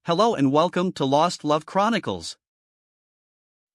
Hello and welcome to Lost Love Chronicles.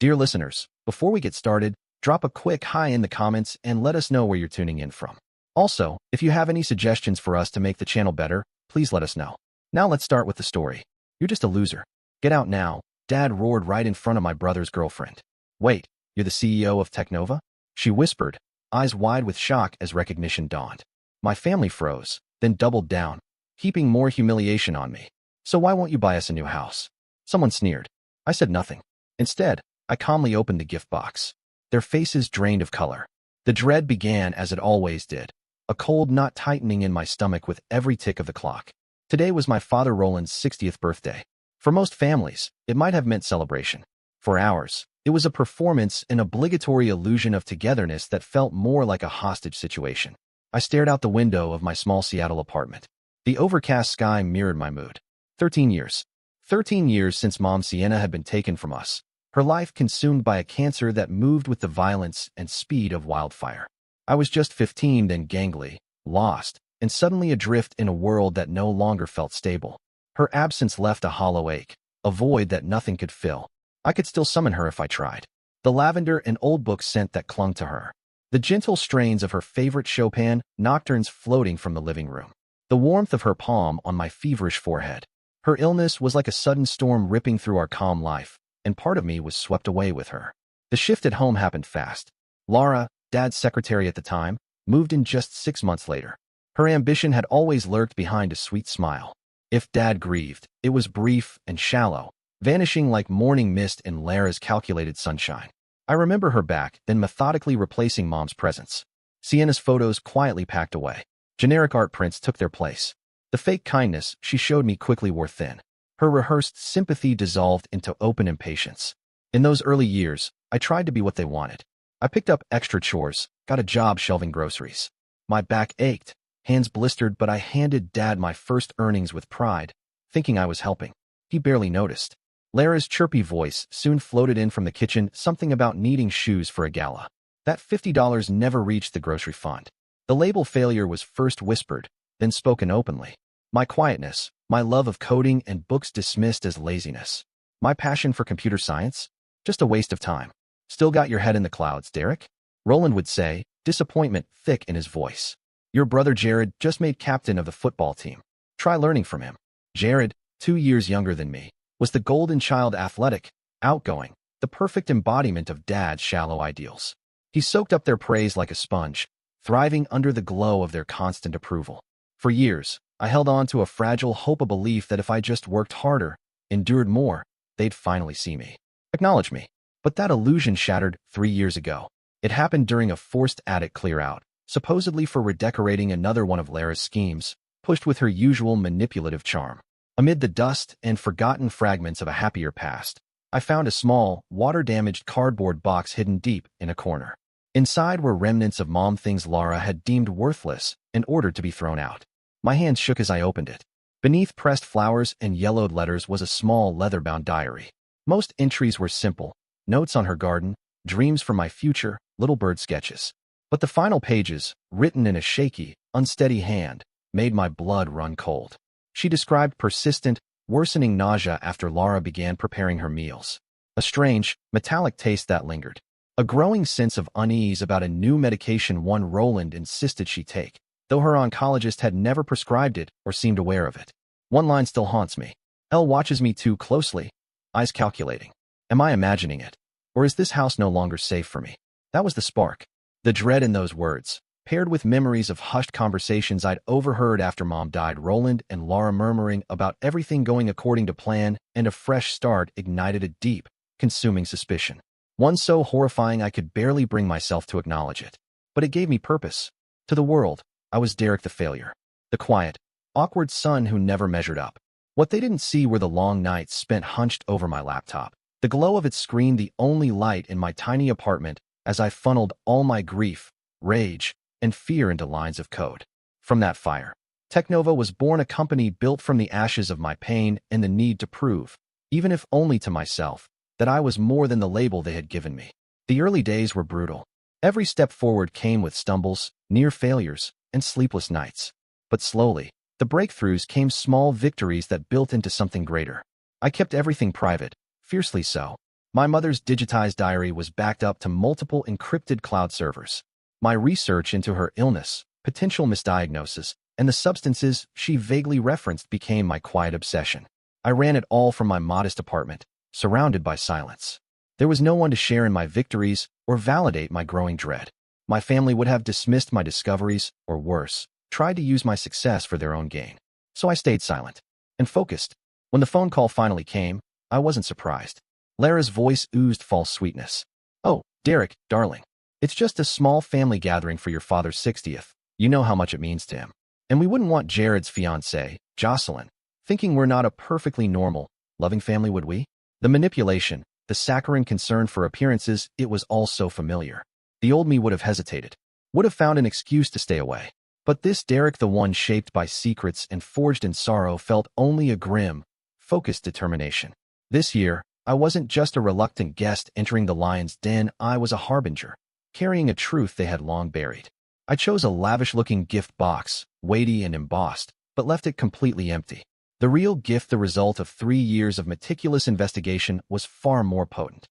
Dear listeners, before we get started, drop a quick hi in the comments and let us know where you're tuning in from. Also, if you have any suggestions for us to make the channel better, please let us know. Now let's start with the story. You're just a loser. Get out now, Dad roared right in front of my brother's girlfriend. Wait, you're the CEO of Technova? She whispered, eyes wide with shock as recognition dawned. My family froze, then doubled down, heaping more humiliation on me. So why won't you buy us a new house? Someone sneered. I said nothing. Instead, I calmly opened the gift box. Their faces drained of color. The dread began as it always did, a cold knot tightening in my stomach with every tick of the clock. Today was my father Roland's 60th birthday. For most families, it might have meant celebration. For ours, it was a performance, an obligatory illusion of togetherness that felt more like a hostage situation. I stared out the window of my small Seattle apartment. The overcast sky mirrored my mood. 13 years. 13 years since Mom Sienna had been taken from us, her life consumed by a cancer that moved with the violence and speed of wildfire. I was just 15 then, gangly, lost, and suddenly adrift in a world that no longer felt stable. Her absence left a hollow ache, a void that nothing could fill. I could still summon her if I tried. The lavender and old book scent that clung to her. The gentle strains of her favorite Chopin nocturnes floating from the living room. The warmth of her palm on my feverish forehead. Her illness was like a sudden storm ripping through our calm life, and part of me was swept away with her. The shift at home happened fast. Laura, Dad's secretary at the time, moved in just 6 months later. Her ambition had always lurked behind a sweet smile. If Dad grieved, it was brief and shallow, vanishing like morning mist in Lara's calculated sunshine. I remember her back, then methodically replacing Mom's presence. Sienna's photos quietly packed away. Generic art prints took their place. The fake kindness she showed me quickly wore thin. Her rehearsed sympathy dissolved into open impatience. In those early years, I tried to be what they wanted. I picked up extra chores, got a job shelving groceries. My back ached, hands blistered, but I handed Dad my first earnings with pride, thinking I was helping. He barely noticed. Lara's chirpy voice soon floated in from the kitchen, something about needing shoes for a gala. That $50 never reached the grocery fund. The label failure was first whispered, then spoken openly. My quietness, my love of coding and books dismissed as laziness. My passion for computer science? Just a waste of time. Still got your head in the clouds, Derek? Roland would say, disappointment thick in his voice. Your brother Jared just made captain of the football team. Try learning from him. Jared, 2 years younger than me, was the golden child, athletic, outgoing, the perfect embodiment of Dad's shallow ideals. He soaked up their praise like a sponge, thriving under the glow of their constant approval. For years, I held on to a fragile hope, a belief that if I just worked harder, endured more, they'd finally see me, acknowledge me. But that illusion shattered 3 years ago. It happened during a forced attic clear-out, supposedly for redecorating another one of Lara's schemes, pushed with her usual manipulative charm. Amid the dust and forgotten fragments of a happier past, I found a small, water-damaged cardboard box hidden deep in a corner. Inside were remnants of Mom things Lara had deemed worthless and ordered to be thrown out. My hands shook as I opened it. Beneath pressed flowers and yellowed letters was a small leather-bound diary. Most entries were simple, notes on her garden, dreams for my future, little bird sketches. But the final pages, written in a shaky, unsteady hand, made my blood run cold. She described persistent, worsening nausea after Lara began preparing her meals. A strange, metallic taste that lingered. A growing sense of unease about a new medication one Roland insisted she take, though her oncologist had never prescribed it or seemed aware of it. One line still haunts me. Elle watches me too closely, eyes calculating. Am I imagining it? Or is this house no longer safe for me? That was the spark. The dread in those words, paired with memories of hushed conversations I'd overheard after Mom died, Roland and Lara murmuring about everything going according to plan, and a fresh start ignited a deep, consuming suspicion. One so horrifying I could barely bring myself to acknowledge it. But it gave me purpose. To the world, I was Derek the failure. The quiet, awkward son who never measured up. What they didn't see were the long nights spent hunched over my laptop. The glow of its screen the only light in my tiny apartment as I funneled all my grief, rage, and fear into lines of code. From that fire, Technova was born, a company built from the ashes of my pain and the need to prove, even if only to myself, that I was more than the label they had given me. The early days were brutal. Every step forward came with stumbles, near failures, and sleepless nights. But slowly, the breakthroughs came, small victories that built into something greater. I kept everything private, fiercely so. My mother's digitized diary was backed up to multiple encrypted cloud servers. My research into her illness, potential misdiagnosis, and the substances she vaguely referenced became my quiet obsession. I ran it all from my modest apartment, surrounded by silence. There was no one to share in my victories or validate my growing dread. My family would have dismissed my discoveries, or worse, tried to use my success for their own gain. So I stayed silent and focused. When the phone call finally came, I wasn't surprised. Lara's voice oozed false sweetness. "Oh, Derek, darling. It's just a small family gathering for your father's 60th. You know how much it means to him. And we wouldn't want Jared's fiancée, Jocelyn, thinking we're not a perfectly normal, loving family, would we?" The manipulation, the saccharine concern for appearances, it was all so familiar. The old me would have hesitated, would have found an excuse to stay away. But this Derek, the one shaped by secrets and forged in sorrow, felt only a grim, focused determination. This year, I wasn't just a reluctant guest entering the lion's den, I was a harbinger, carrying a truth they had long buried. I chose a lavish-looking gift box, weighty and embossed, but left it completely empty. The real gift, the result of 3 years of meticulous investigation, was far more potent.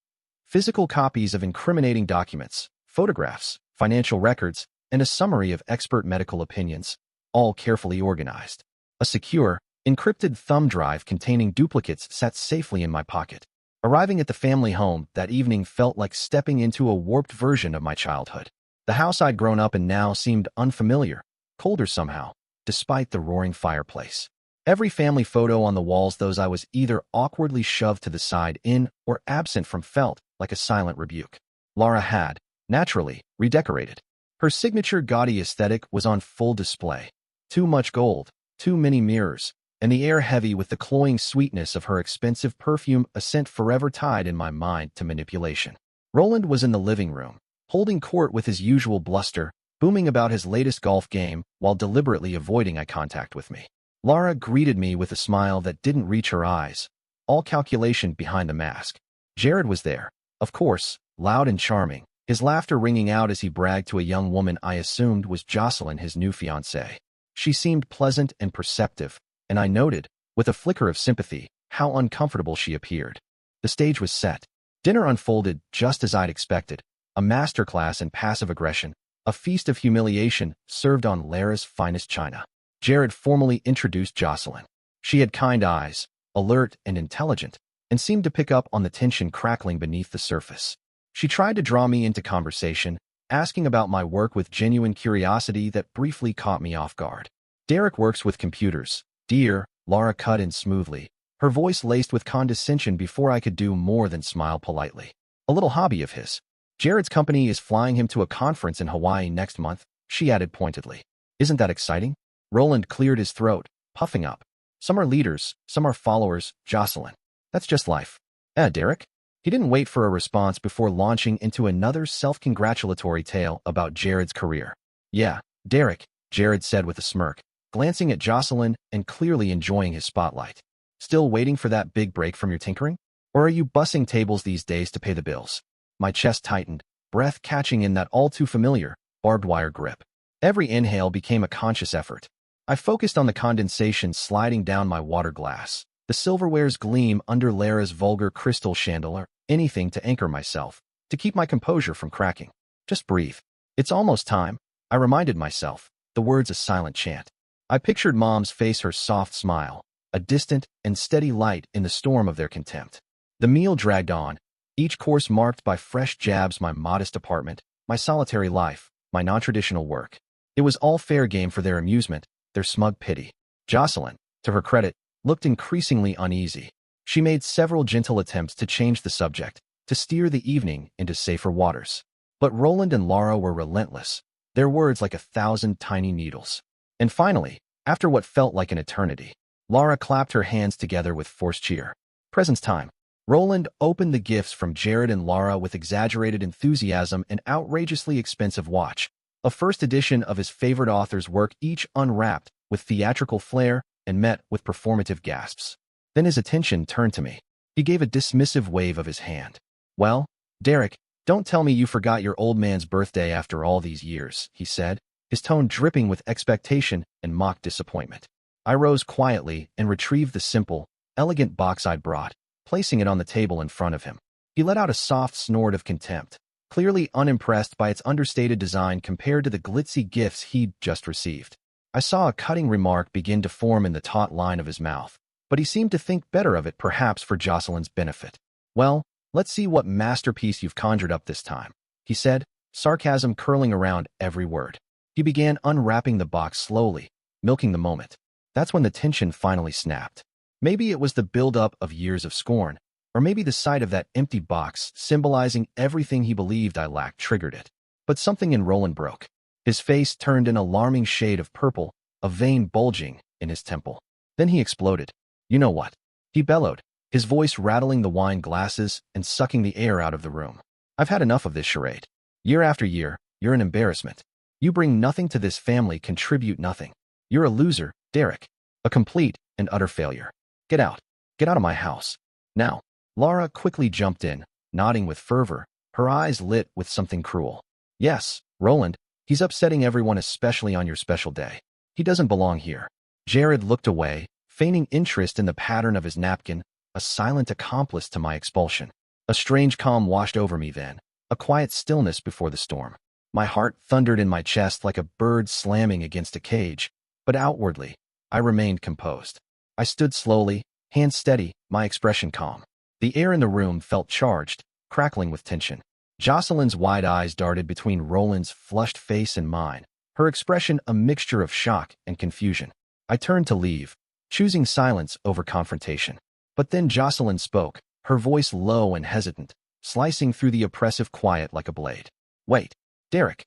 Physical copies of incriminating documents, photographs, financial records, and a summary of expert medical opinions, all carefully organized. A secure, encrypted thumb drive containing duplicates sat safely in my pocket. Arriving at the family home that evening felt like stepping into a warped version of my childhood. The house I'd grown up in now seemed unfamiliar, colder somehow, despite the roaring fireplace. Every family photo on the walls, those I was either awkwardly shoved to the side in or absent from, felt like a silent rebuke. Lara had, naturally, redecorated. Her signature gaudy aesthetic was on full display. Too much gold, too many mirrors, and the air heavy with the cloying sweetness of her expensive perfume, a scent forever tied in my mind to manipulation. Roland was in the living room, holding court with his usual bluster, booming about his latest golf game while deliberately avoiding eye contact with me. Lara greeted me with a smile that didn't reach her eyes, all calculation behind the mask. Jared was there, of course, loud and charming, his laughter ringing out as he bragged to a young woman I assumed was Jocelyn, his new fiancée. She seemed pleasant and perceptive, and I noted, with a flicker of sympathy, how uncomfortable she appeared. The stage was set. Dinner unfolded just as I'd expected, a masterclass in passive aggression, a feast of humiliation served on Lara's finest china. Jared formally introduced Jocelyn. She had kind eyes, alert and intelligent, and seemed to pick up on the tension crackling beneath the surface. She tried to draw me into conversation, asking about my work with genuine curiosity that briefly caught me off guard. "Derek works with computers, dear," Lara cut in smoothly, her voice laced with condescension before I could do more than smile politely. "A little hobby of his. Jared's company is flying him to a conference in Hawaii next month," she added pointedly. "Isn't that exciting?" Roland cleared his throat, puffing up. "Some are leaders, some are followers, Jocelyn. That's just life." Derek?" He didn't wait for a response before launching into another self-congratulatory tale about Jared's career. "Yeah, Derek," Jared said with a smirk, glancing at Jocelyn and clearly enjoying his spotlight. "Still waiting for that big break from your tinkering? Or are you bussing tables these days to pay the bills?" My chest tightened, breath catching in that all-too-familiar, barbed wire grip. Every inhale became a conscious effort. I focused on the condensation sliding down my water glass, the silverware's gleam under Lara's vulgar crystal chandelier, anything to anchor myself, to keep my composure from cracking. "Just breathe. It's almost time," I reminded myself, the words a silent chant. I pictured Mom's face, her soft smile, a distant and steady light in the storm of their contempt. The meal dragged on, each course marked by fresh jabs: my modest apartment, my solitary life, my non-traditional work. It was all fair game for their amusement, their smug pity. Jocelyn, to her credit, looked increasingly uneasy. She made several gentle attempts to change the subject, to steer the evening into safer waters. But Roland and Lara were relentless, their words like 1,000 tiny needles. And finally, after what felt like an eternity, Lara clapped her hands together with forced cheer. "Presents time." Roland opened the gifts from Jared and Lara with exaggerated enthusiasm, an outrageously expensive watch, a first edition of his favorite author's work, each unwrapped with theatrical flair and met with performative gasps. Then his attention turned to me. He gave a dismissive wave of his hand. "Well, Derek, don't tell me you forgot your old man's birthday after all these years," he said, his tone dripping with expectation and mock disappointment. I rose quietly and retrieved the simple, elegant box I'd brought, placing it on the table in front of him. He let out a soft snort of contempt, clearly unimpressed by its understated design compared to the glitzy gifts he'd just received. I saw a cutting remark begin to form in the taut line of his mouth, but he seemed to think better of it, perhaps for Jocelyn's benefit. "Well, let's see what masterpiece you've conjured up this time," he said, sarcasm curling around every word. He began unwrapping the box slowly, milking the moment. That's when the tension finally snapped. Maybe it was the buildup of years of scorn, or maybe the sight of that empty box symbolizing everything he believed I lacked triggered it. But something in Roland broke. His face turned an alarming shade of purple, a vein bulging in his temple. Then he exploded. "You know what?" he bellowed, his voice rattling the wine glasses and sucking the air out of the room. "I've had enough of this charade. Year after year, you're an embarrassment. You bring nothing to this family, contribute nothing. You're a loser, Derek. A complete and utter failure. Get out. Get out of my house. Now." Laura quickly jumped in, nodding with fervor, her eyes lit with something cruel. "Yes, Roland, he's upsetting everyone, especially on your special day. He doesn't belong here." Jared looked away, feigning interest in the pattern of his napkin, a silent accomplice to my expulsion. A strange calm washed over me then, a quiet stillness before the storm. My heart thundered in my chest like a bird slamming against a cage, but outwardly, I remained composed. I stood slowly, hands steady, my expression calm. The air in the room felt charged, crackling with tension. Jocelyn's wide eyes darted between Roland's flushed face and mine, her expression a mixture of shock and confusion. I turned to leave, choosing silence over confrontation. But then Jocelyn spoke, her voice low and hesitant, slicing through the oppressive quiet like a blade. "Wait, Derek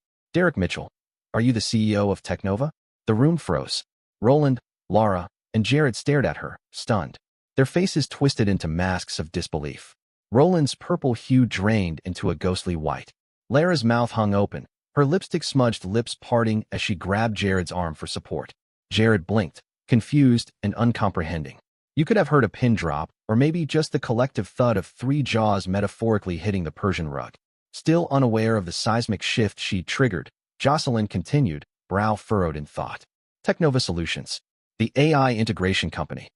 Mitchell, are you the CEO of Technova?" The room froze. Roland, Laura, and Jared stared at her, stunned. Their faces twisted into masks of disbelief. Roland's purple hue drained into a ghostly white. Lara's mouth hung open, her lipstick-smudged lips parting as she grabbed Jared's arm for support. Jared blinked, confused and uncomprehending. You could have heard a pin drop, or maybe just the collective thud of 3 jaws metaphorically hitting the Persian rug. Still unaware of the seismic shift she'd triggered, Jocelyn continued, brow furrowed in thought. "Technova Solutions. The AI integration company.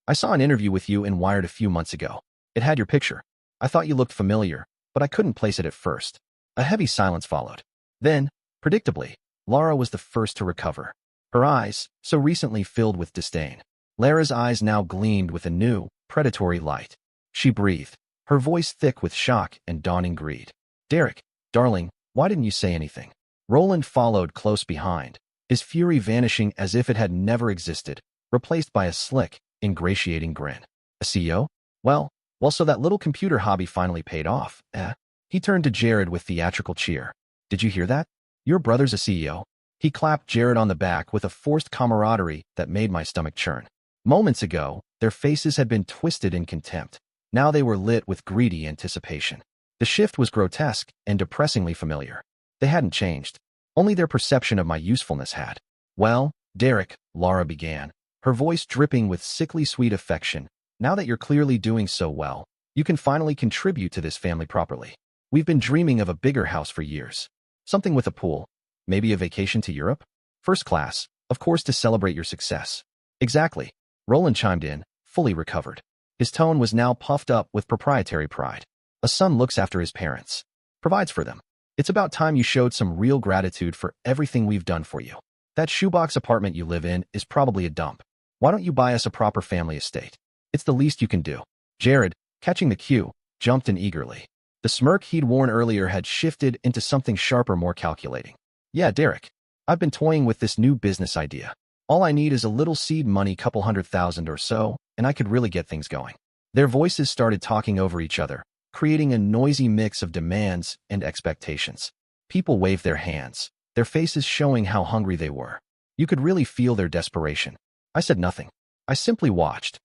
I saw an interview with you in Wired a few months ago. It had your picture. I thought you looked familiar, but I couldn't place it at first." A heavy silence followed. Then, predictably, Laura was the first to recover. Her eyes, so recently filled with disdain. Lara's eyes now gleamed with a new, predatory light. She breathed, her voice thick with shock and dawning greed. "Derek, darling, why didn't you say anything?" Roland followed close behind, his fury vanishing as if it had never existed, replaced by a slick, ingratiating grin. "A CEO? Well, so that little computer hobby finally paid off, eh?" He turned to Jared with theatrical cheer. "Did you hear that? Your brother's a CEO." He clapped Jared on the back with a forced camaraderie that made my stomach churn. Moments ago, their faces had been twisted in contempt. Now they were lit with greedy anticipation. The shift was grotesque and depressingly familiar. They hadn't changed. Only their perception of my usefulness had. "Well, Derek," Laura began, her voice dripping with sickly sweet affection, "now that you're clearly doing so well, you can finally contribute to this family properly. We've been dreaming of a bigger house for years. Something with a pool. Maybe a vacation to Europe? First class, of course, to celebrate your success." "Exactly," Roland chimed in, fully recovered. His tone was now puffed up with proprietary pride. "A son looks after his parents, provides for them. It's about time you showed some real gratitude for everything we've done for you. That shoebox apartment you live in is probably a dump. Why don't you buy us a proper family estate? It's the least you can do." Jared, catching the cue, jumped in eagerly. The smirk he'd worn earlier had shifted into something sharper, more calculating. "Yeah, Derek, I've been toying with this new business idea. All I need is a little seed money, couple $100,000 or so, and I could really get things going." Their voices started talking over each other, creating a noisy mix of demands and expectations. People waved their hands, their faces showing how hungry they were. You could really feel their desperation. I said nothing. I simply watched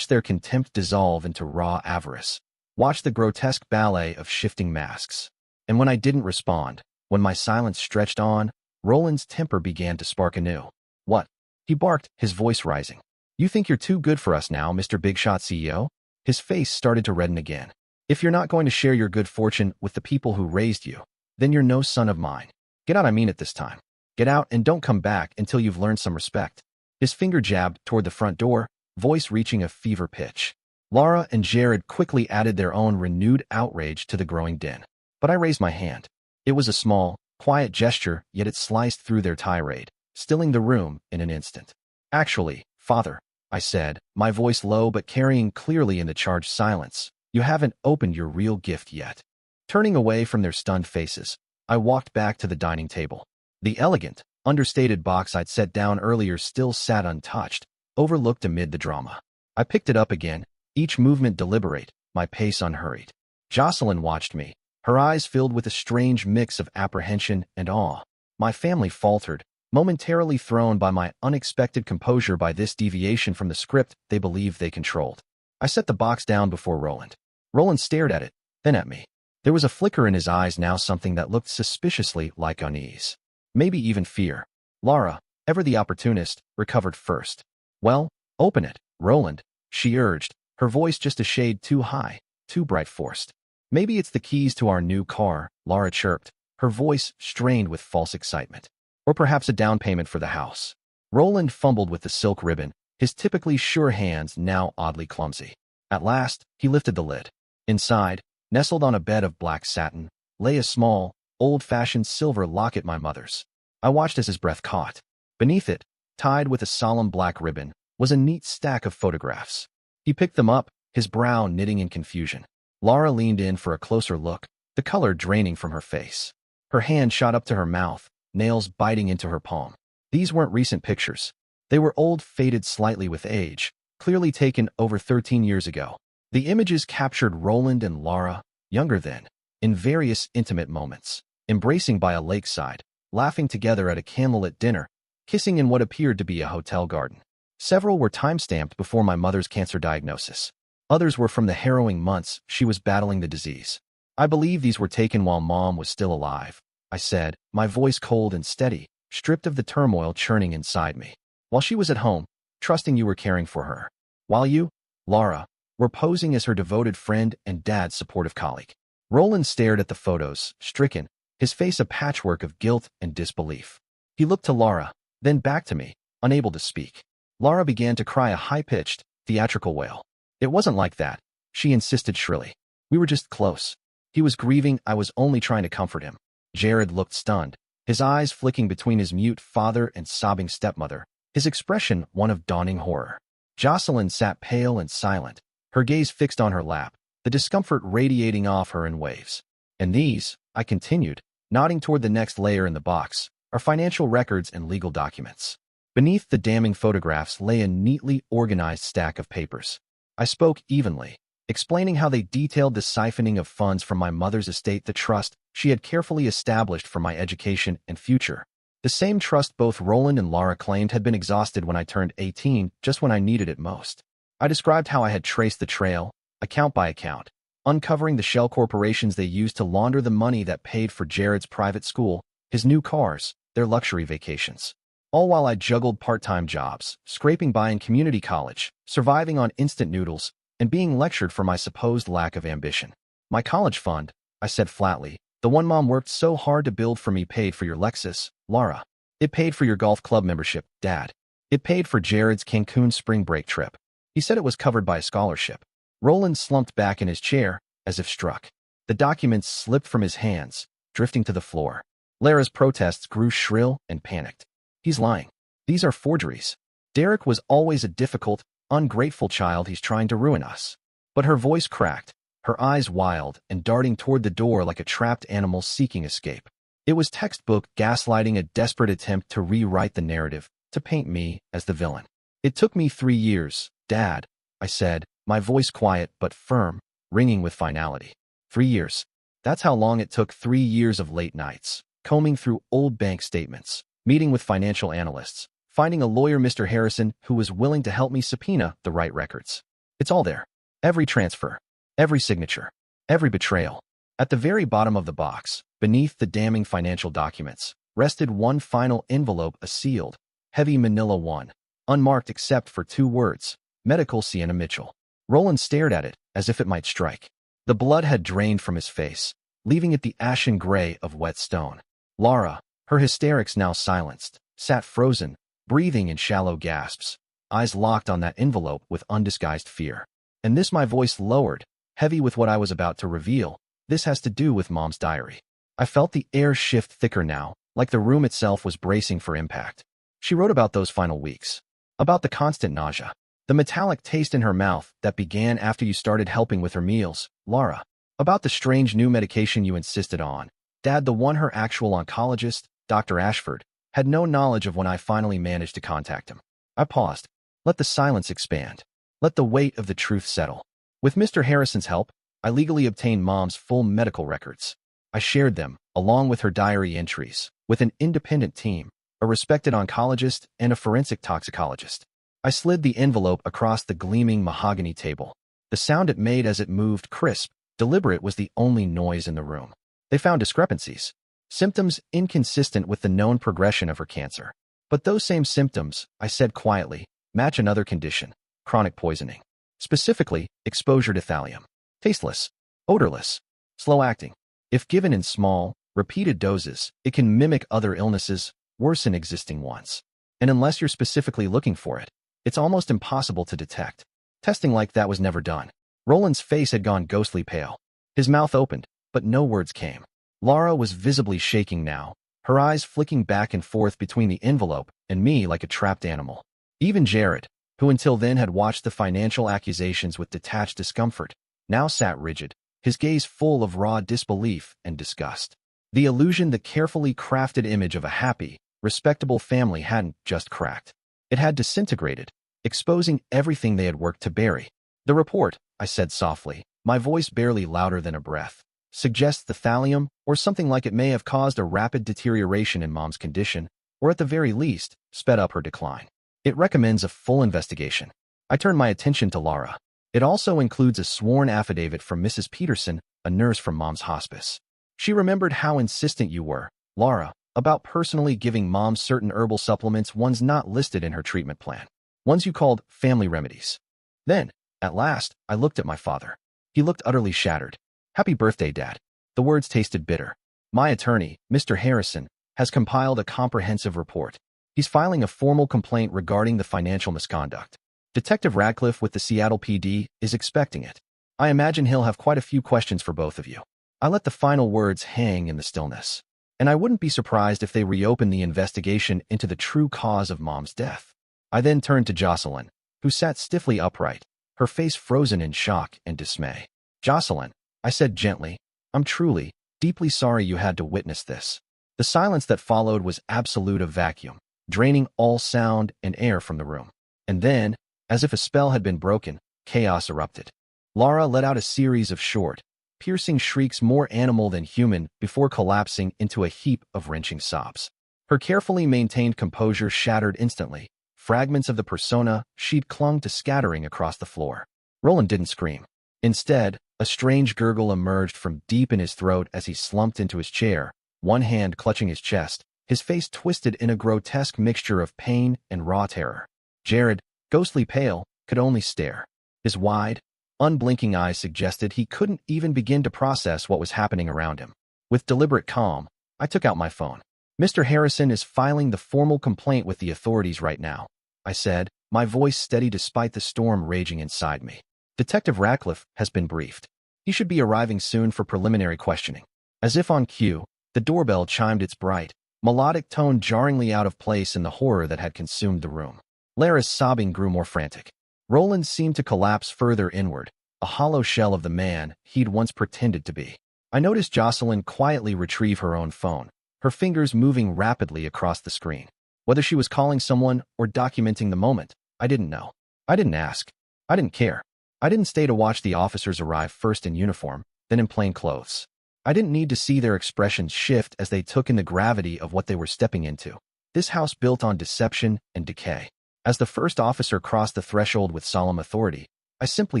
their contempt dissolve into raw avarice, watched the grotesque ballet of shifting masks. And when I didn't respond, when my silence stretched on, Roland's temper began to spark anew. "What?" he barked, his voice rising. "You think you're too good for us now, Mr. Big Shot CEO?" His face started to redden again. "If you're not going to share your good fortune with the people who raised you, then you're no son of mine. Get out, I mean it this time. Get out and don't come back until you've learned some respect." His finger jabbed toward the front door, voice reaching a fever pitch. Laura and Jared quickly added their own renewed outrage to the growing din. But I raised my hand. It was a small, quiet gesture, yet it sliced through their tirade, stilling the room in an instant. Actually, Father, I said, my voice low but carrying clearly in the charged silence, you haven't opened your real gift yet. Turning away from their stunned faces, I walked back to the dining table. The elegant, understated box I'd set down earlier still sat untouched, overlooked amid the drama. I picked it up again, each movement deliberate, my pace unhurried. Jocelyn watched me, her eyes filled with a strange mix of apprehension and awe. My family faltered, momentarily thrown by my unexpected composure by this deviation from the script they believed they controlled. I set the box down before Roland. Roland stared at it, then at me. There was a flicker in his eyes now, something that looked suspiciously like unease. Maybe even fear. Laura, ever the opportunist, recovered first. Well, open it, Roland, she urged, her voice just a shade too high, too bright forced. Maybe it's the keys to our new car, Laura chirped, her voice strained with false excitement. Or perhaps a down payment for the house. Roland fumbled with the silk ribbon, his typically sure hands now oddly clumsy. At last, he lifted the lid. Inside, nestled on a bed of black satin, lay a small, old-fashioned silver locket, my mother's. I watched as his breath caught. Beneath it, tied with a solemn black ribbon, was a neat stack of photographs. He picked them up, his brow knitting in confusion. Laura leaned in for a closer look, the color draining from her face. Her hand shot up to her mouth, nails biting into her palm. These weren't recent pictures. They were old, faded slightly with age, clearly taken over 13 years ago. The images captured Roland and Laura, younger then, in various intimate moments, embracing by a lakeside, laughing together at a candlelit dinner, kissing in what appeared to be a hotel garden. Several were time-stamped before my mother's cancer diagnosis. Others were from the harrowing months she was battling the disease. I believe these were taken while Mom was still alive, I said, my voice cold and steady, stripped of the turmoil churning inside me. While she was at home, trusting you were caring for her. While you, Laura, were posing as her devoted friend and dad's supportive colleague. Roland stared at the photos, stricken, his face a patchwork of guilt and disbelief. He looked to Laura, then back to me, unable to speak. Laura began to cry a high-pitched, theatrical wail. It wasn't like that, she insisted shrilly. We were just close. He was grieving, I was only trying to comfort him. Jared looked stunned, his eyes flicking between his mute father and sobbing stepmother, his expression one of dawning horror. Jocelyn sat pale and silent, her gaze fixed on her lap, the discomfort radiating off her in waves. And these, I continued, nodding toward the next layer in the box, are financial records and legal documents. Beneath the damning photographs lay a neatly organized stack of papers. I spoke evenly, explaining how they detailed the siphoning of funds from my mother's estate, the trust she had carefully established for my education and future. The same trust both Roland and Laura claimed had been exhausted when I turned 18, just when I needed it most. I described how I had traced the trail, account by account, uncovering the shell corporations they used to launder the money that paid for Jared's private school, his new cars, their luxury vacations. All while I juggled part-time jobs, scraping by in community college, surviving on instant noodles, and being lectured for my supposed lack of ambition. My college fund, I said flatly, the one Mom worked so hard to build for me, paid for your Lexus, Laura. It paid for your golf club membership, Dad. It paid for Jared's Cancun spring break trip. He said it was covered by a scholarship. Roland slumped back in his chair, as if struck. The documents slipped from his hands, drifting to the floor. Lara's protests grew shrill and panicked. He's lying. These are forgeries. Derek was always a difficult, ungrateful child. He's trying to ruin us. But her voice cracked, her eyes wild and darting toward the door like a trapped animal seeking escape. It was textbook gaslighting, a desperate attempt to rewrite the narrative, to paint me as the villain. It took me 3 years, Dad, I said, my voice quiet but firm, ringing with finality. 3 years. That's how long it took. 3 years of late nights, combing through old bank statements, meeting with financial analysts, finding a lawyer, Mr. Harrison, who was willing to help me subpoena the right records. It's all there. Every transfer, every signature, every betrayal. At the very bottom of the box, beneath the damning financial documents, rested one final envelope, a sealed, heavy manila one, unmarked except for 2 words, Medical Sienna Mitchell. Roland stared at it, as if it might strike. The blood had drained from his face, leaving it the ashen gray of wet stone. Laura, her hysterics now silenced, sat frozen, breathing in shallow gasps, eyes locked on that envelope with undisguised fear. And this my voice lowered, heavy with what I was about to reveal. This has to do with Mom's diary. I felt the air shift thicker now, like the room itself was bracing for impact. She wrote about those final weeks. About the constant nausea. The metallic taste in her mouth that began after you started helping with her meals, Laura. About the strange new medication you insisted on. Dad, the one her actual oncologist, Dr. Ashford, had no knowledge of when I finally managed to contact him. I paused. Let the silence expand. Let the weight of the truth settle. With Mr. Harrison's help, I legally obtained Mom's full medical records. I shared them, along with her diary entries, with an independent team, a respected oncologist and a forensic toxicologist. I slid the envelope across the gleaming mahogany table. The sound it made as it moved, crisp, deliberate, was the only noise in the room. They found discrepancies. Symptoms inconsistent with the known progression of her cancer. But those same symptoms, I said quietly, match another condition, chronic poisoning. Specifically, exposure to thallium. Tasteless, odorless, slow-acting. If given in small, repeated doses, it can mimic other illnesses, worsen existing ones. And unless you're specifically looking for it, it's almost impossible to detect. Testing like that was never done. Roland's face had gone ghostly pale. His mouth opened, but no words came. Laura was visibly shaking now, her eyes flicking back and forth between the envelope and me like a trapped animal. Even Jared, who until then had watched the financial accusations with detached discomfort, now sat rigid, his gaze full of raw disbelief and disgust. The illusion, the carefully crafted image of a happy, respectable family hadn't just cracked. It had disintegrated, exposing everything they had worked to bury. The report, I said softly, my voice barely louder than a breath, suggests the thallium, or something like it, may have caused a rapid deterioration in Mom's condition, or at the very least, sped up her decline. It recommends a full investigation. I turned my attention to Laura. It also includes a sworn affidavit from Mrs. Peterson, a nurse from Mom's hospice. She remembered how insistent you were, Laura, about personally giving Mom certain herbal supplements, ones not listed in her treatment plan. Ones you called family remedies. Then, at last, I looked at my father. He looked utterly shattered. Happy birthday, Dad. The words tasted bitter. My attorney, Mr. Harrison, has compiled a comprehensive report. He's filing a formal complaint regarding the financial misconduct. Detective Radcliffe with the Seattle PD is expecting it. I imagine he'll have quite a few questions for both of you. I let the final words hang in the stillness. And I wouldn't be surprised if they reopen the investigation into the true cause of Mom's death. I then turned to Jocelyn, who sat stiffly upright, her face frozen in shock and dismay. Jocelyn, I said gently, I'm truly, deeply sorry you had to witness this. The silence that followed was absolute, a vacuum, draining all sound and air from the room. And then, as if a spell had been broken, chaos erupted. Laura let out a series of short, piercing shrieks, more animal than human, before collapsing into a heap of wrenching sobs. Her carefully maintained composure shattered instantly. Fragments of the persona she'd clung to scattering across the floor. Roland didn't scream. Instead, a strange gurgle emerged from deep in his throat as he slumped into his chair, one hand clutching his chest, his face twisted in a grotesque mixture of pain and raw terror. Jared, ghostly pale, could only stare. His wide, unblinking eyes suggested he couldn't even begin to process what was happening around him. With deliberate calm, I took out my phone. Mr. Harrison is filing the formal complaint with the authorities right now, I said, my voice steady despite the storm raging inside me. Detective Radcliffe has been briefed. He should be arriving soon for preliminary questioning. As if on cue, the doorbell chimed, its bright, melodic tone jarringly out of place in the horror that had consumed the room. Lara's sobbing grew more frantic. Roland seemed to collapse further inward, a hollow shell of the man he'd once pretended to be. I noticed Jocelyn quietly retrieve her own phone, her fingers moving rapidly across the screen. Whether she was calling someone or documenting the moment, I didn't know. I didn't ask. I didn't care. I didn't stay to watch the officers arrive, first in uniform, then in plain clothes. I didn't need to see their expressions shift as they took in the gravity of what they were stepping into. This house built on deception and decay. As the first officer crossed the threshold with solemn authority, I simply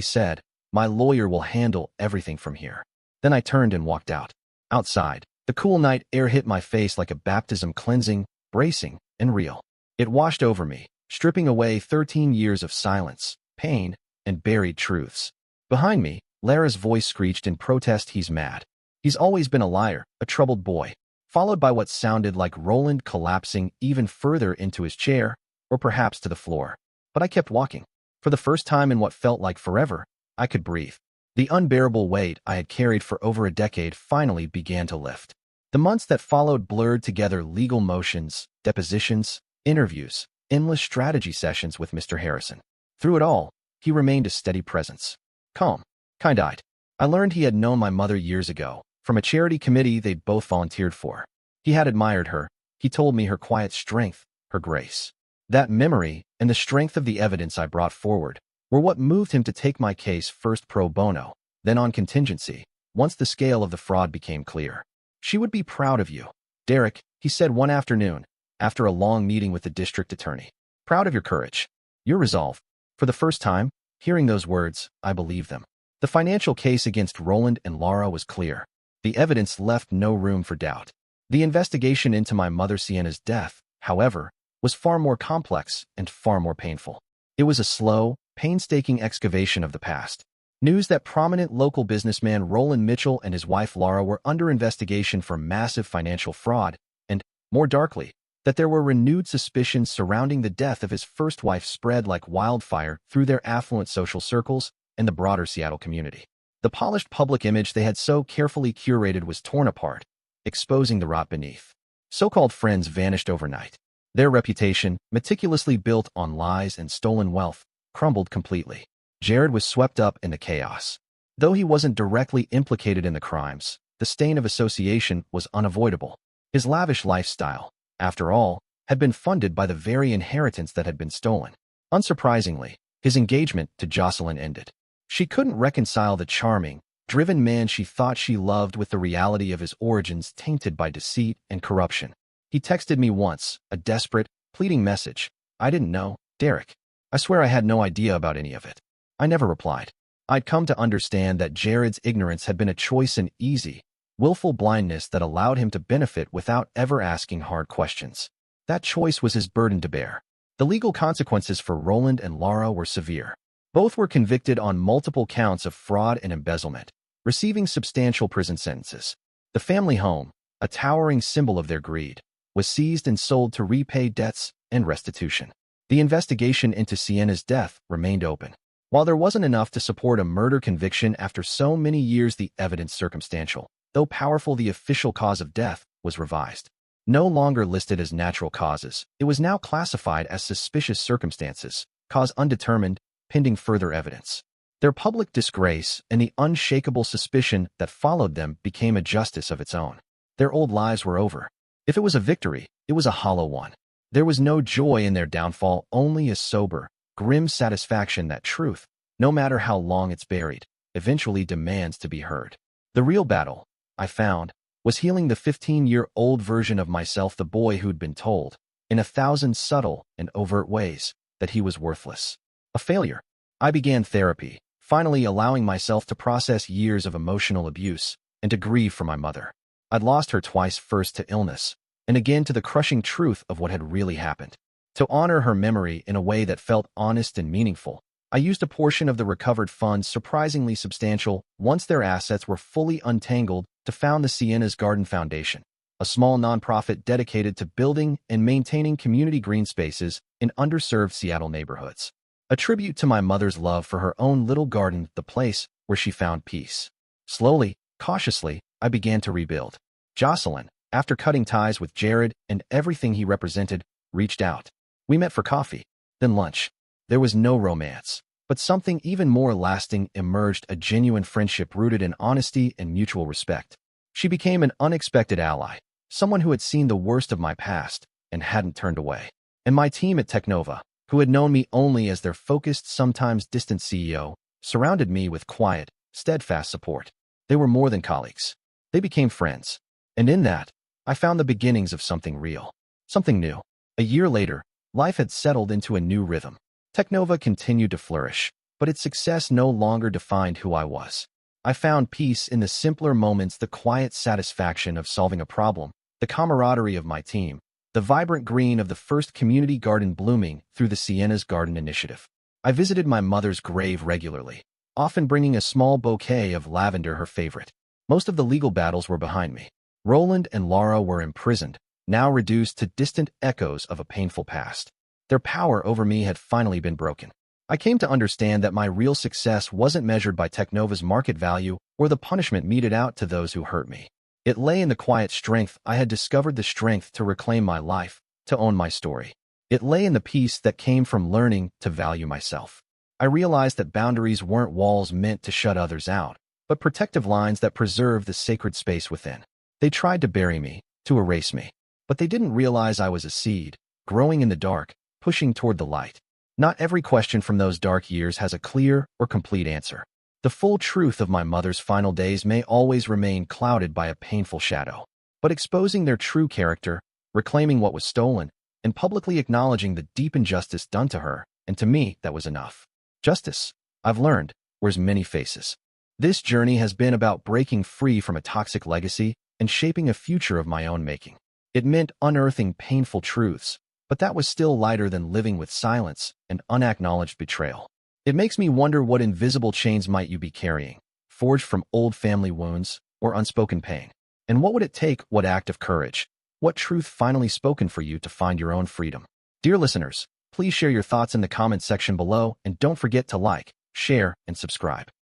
said, my lawyer will handle everything from here. Then I turned and walked out. Outside, the cool night air hit my face like a baptism, cleansing, bracing, and real. It washed over me, stripping away 13 years of silence, pain, and buried truths. Behind me, Lara's voice screeched in protest, he's mad. He's always been a liar, a troubled boy. Followed by what sounded like Roland collapsing even further into his chair, or perhaps to the floor. but I kept walking. For the first time in what felt like forever, I could breathe. The unbearable weight I had carried for over a decade finally began to lift. The months that followed blurred together legal motions, depositions, interviews, endless strategy sessions with Mr. Harrison. Through it all, he remained a steady presence. Calm, kind-eyed. I learned he had known my mother years ago, from a charity committee they'd both volunteered for. He had admired her. He told me her quiet strength, her grace. That memory and the strength of the evidence I brought forward were what moved him to take my case first pro bono, then on contingency, once the scale of the fraud became clear. She would be proud of you, Derek, he said one afternoon, after a long meeting with the district attorney. Proud of your courage, your resolve. For the first time, hearing those words, I believed them. The financial case against Roland and Laura was clear. The evidence left no room for doubt. The investigation into my mother Sienna's death, however, was far more complex and far more painful. It was a slow, painstaking excavation of the past. News that prominent local businessman Roland Mitchell and his wife Laura were under investigation for massive financial fraud, and, more darkly, that there were renewed suspicions surrounding the death of his first wife spread like wildfire through their affluent social circles and the broader Seattle community. The polished public image they had so carefully curated was torn apart, exposing the rot beneath. So-called friends vanished overnight. Their reputation, meticulously built on lies and stolen wealth, crumbled completely. Jared was swept up in the chaos. Though he wasn't directly implicated in the crimes, the stain of association was unavoidable. His lavish lifestyle, after all, had been funded by the very inheritance that had been stolen. Unsurprisingly, his engagement to Jocelyn ended. She couldn't reconcile the charming, driven man she thought she loved with the reality of his origins tainted by deceit and corruption. He texted me once, a desperate, pleading message. I didn't know, Derek. I swear I had no idea about any of it. I never replied. I'd come to understand that Jared's ignorance had been a choice in easy, willful blindness that allowed him to benefit without ever asking hard questions. That choice was his burden to bear. The legal consequences for Roland and Laura were severe. Both were convicted on multiple counts of fraud and embezzlement, receiving substantial prison sentences. The family home, a towering symbol of their greed, was seized and sold to repay debts and restitution. The investigation into Sienna's death remained open. While there wasn't enough to support a murder conviction after so many years, the evidence circumstantial, though powerful, the official cause of death was revised. No longer listed as natural causes, it was now classified as suspicious circumstances, cause undetermined, pending further evidence. Their public disgrace and the unshakable suspicion that followed them became a justice of its own. Their old lives were over. If it was a victory, it was a hollow one. There was no joy in their downfall, only a sober, grim satisfaction that truth, no matter how long it's buried, eventually demands to be heard. The real battle, I found, was healing the 15-year-old version of myself, the boy who'd been told, in 1,000 subtle and overt ways, that he was worthless. A failure. I began therapy, finally allowing myself to process years of emotional abuse and to grieve for my mother. I'd lost her twice, first to illness, and again to the crushing truth of what had really happened. To honor her memory in a way that felt honest and meaningful, I used a portion of the recovered funds, surprisingly substantial, once their assets were fully untangled, to found the Sienna's Garden Foundation, a small nonprofit dedicated to building and maintaining community green spaces in underserved Seattle neighborhoods. A tribute to my mother's love for her own little garden, the place where she found peace. Slowly, cautiously, I began to rebuild. Jocelyn, after cutting ties with Jared and everything he represented, reached out. We met for coffee, then lunch. There was no romance, but something even more lasting emerged, a genuine friendship rooted in honesty and mutual respect. She became an unexpected ally, someone who had seen the worst of my past and hadn't turned away. And my team at Technova, who had known me only as their focused, sometimes distant CEO, surrounded me with quiet, steadfast support. They were more than colleagues. They became friends. And in that, I found the beginnings of something real, something new. A year later, life had settled into a new rhythm. Technova continued to flourish, but its success no longer defined who I was. I found peace in the simpler moments, the quiet satisfaction of solving a problem, the camaraderie of my team, the vibrant green of the first community garden blooming through the Sienna's Garden initiative. I visited my mother's grave regularly, often bringing a small bouquet of lavender, her favorite. Most of the legal battles were behind me. Roland and Laura were imprisoned, now reduced to distant echoes of a painful past. Their power over me had finally been broken. I came to understand that my real success wasn't measured by Technova's market value or the punishment meted out to those who hurt me. It lay in the quiet strength I had discovered, the strength to reclaim my life, to own my story. It lay in the peace that came from learning to value myself. I realized that boundaries weren't walls meant to shut others out, but protective lines that preserve the sacred space within. They tried to bury me, to erase me, but they didn't realize I was a seed, growing in the dark, pushing toward the light. Not every question from those dark years has a clear or complete answer. The full truth of my mother's final days may always remain clouded by a painful shadow. But exposing their true character, reclaiming what was stolen, and publicly acknowledging the deep injustice done to her, and to me, that was enough. Justice, I've learned, wears many faces. This journey has been about breaking free from a toxic legacy and shaping a future of my own making. It meant unearthing painful truths, but that was still lighter than living with silence and unacknowledged betrayal. It makes me wonder, what invisible chains might you be carrying, forged from old family wounds or unspoken pain? And what would it take, what act of courage, what truth finally spoken for you to find your own freedom? Dear listeners, please share your thoughts in the comments section below, and don't forget to like, share, and subscribe.